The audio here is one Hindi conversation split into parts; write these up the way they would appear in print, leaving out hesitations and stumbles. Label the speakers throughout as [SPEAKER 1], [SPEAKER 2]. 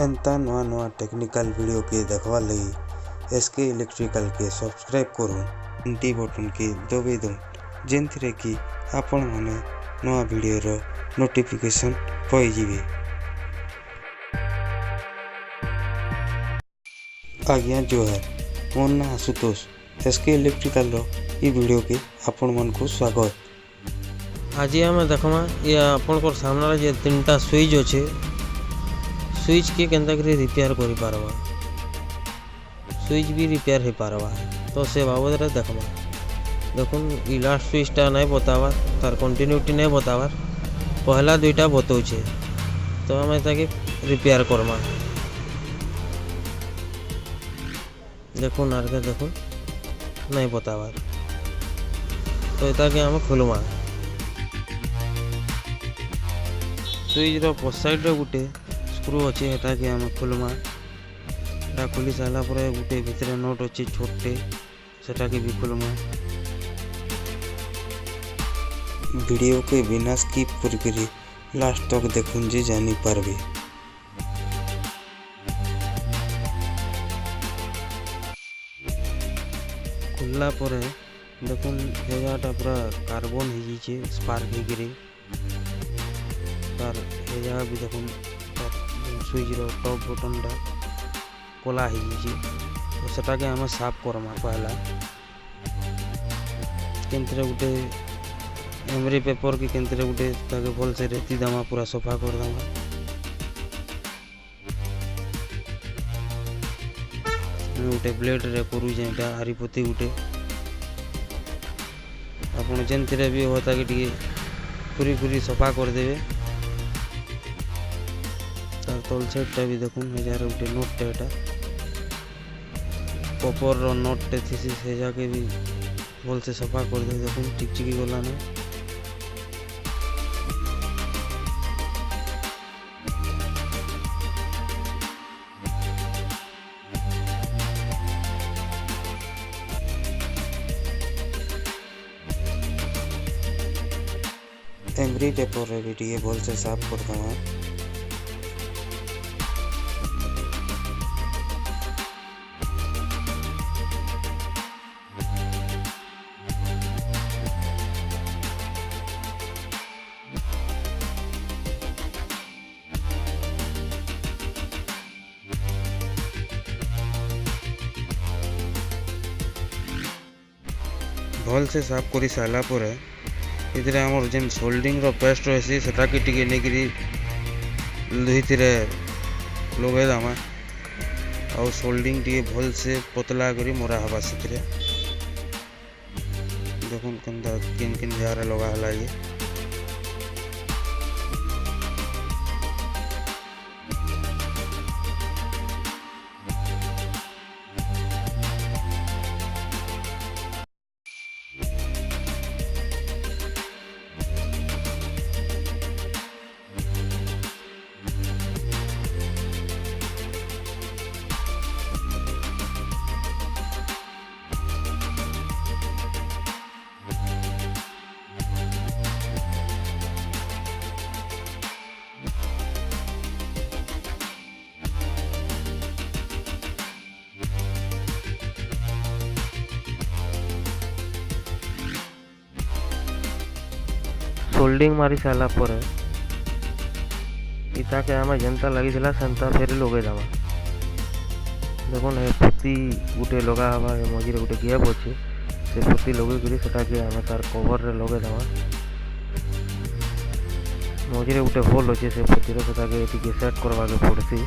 [SPEAKER 1] एंता नुआ नुआ टेक्निकल वीडियो के देखवा लगी एसके इलेक्ट्रिकल के सब्सक्राइब करूँ घंटी बटन के दबे दूँ जेनथिरे कि आपण माने नुआ वीडियो रो नोटिफिकेशन पाई जिवे। आज्ञा जो है मोर ना आशुतोष एसके इलेक्ट्रिकल रो ई वीडियो के आपण मन को स्वागत।
[SPEAKER 2] आज आम देखमा ये आपन सामने जे तीनटा स्विच अच्छे स्विच के केंता करी रिपेयर करि पारबा स्विच भी रिपेयर हो पारबा तो से बाबद देखमा देखुन ई लास्ट स्विचटा नहीं बतावा तार कंटिन्यूटी नहीं बतावा पहला दुईटा बताऊे तो आम ताके रिपेयर करमा देखुन आर के देखुन नहीं बतावा तो इताके आम खोलमा स्विच रो पोस्ट साइड रे गुटे स्क्रू अच्छे हेता के आम खोलमा एटा खोली सारा पर गुटे भितर नट अच्छे छोटे सेटा के भी खोलमा।
[SPEAKER 1] वीडियो के बिना स्किप करी लास्ट तक देखुन जे जानी पारबे।
[SPEAKER 2] खोलला पर देखुन हेजाटा पूरा कार्बन हो जाइए स्पार्क हो गिरी तार हेजा भी देखुन स्विच रो टॉप बटन टा कोला हो जाइए तो सेटा के आम साफ करमा पहला केंतरे गुटे एमरी पेपर के केंतरे गुटे ताके भल से रेती दमा पूरा सफा कर दमा गुटे ब्लेड रे करू जेटा हरिपोती गुटे आपन जेनथिरे भी होता कि टिके पूरी पूरी सफा कर देबे। तार तल साइडटा भी देखुन हजार गुटे नोट एटा कपर रो नोट टे थी से जाके भी भल से सफा कर दे देखुन टिकचिकी गला ना
[SPEAKER 1] एमरी पेपर रे भी टिके भल से साफ कर दमा। भल से साफ करी सारा पर इधर आमर जेन सोल्डिंग रो पेस्ट रही सेटा के टिके नेकरी दुईथिरे लगे दमा और सोल्डिंग टिके भल से पतला करी मरा हवा से देखुन केनता किन किन जगह लगा हला ये
[SPEAKER 2] सोल्डिंग मारी सारा पर इता के आम जनता लगी सेंता फेर लगे दमा देखो ना पुती गुटे लगा हवा मझे गुटे गैप अच्छे से पुती लगे करी सेटा के आम तार कवर रे लगे दमा मझे गुटे होल अच्छे से पुती रो सेटा के टिके सेट करवा के पड़सी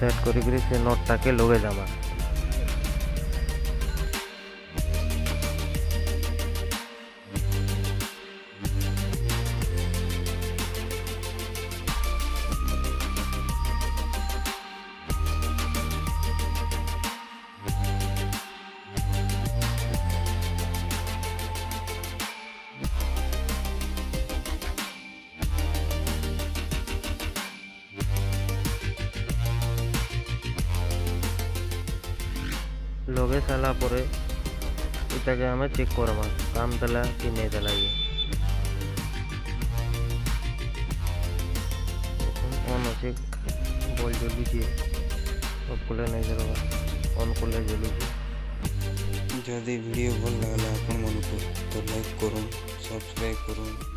[SPEAKER 2] सेट करी से नट टाके लगे दमा। लगे सारा पर इताके आम चेक करमा काम देला कि नहीं देला ये अच्छे बल जलुचे अफ कले नहीं जलवा ऑन कले जलुचे।
[SPEAKER 1] जदि वीडियो भल लगला आपण मन को तो लाइक करूँ, सब्सक्राइब करूँ।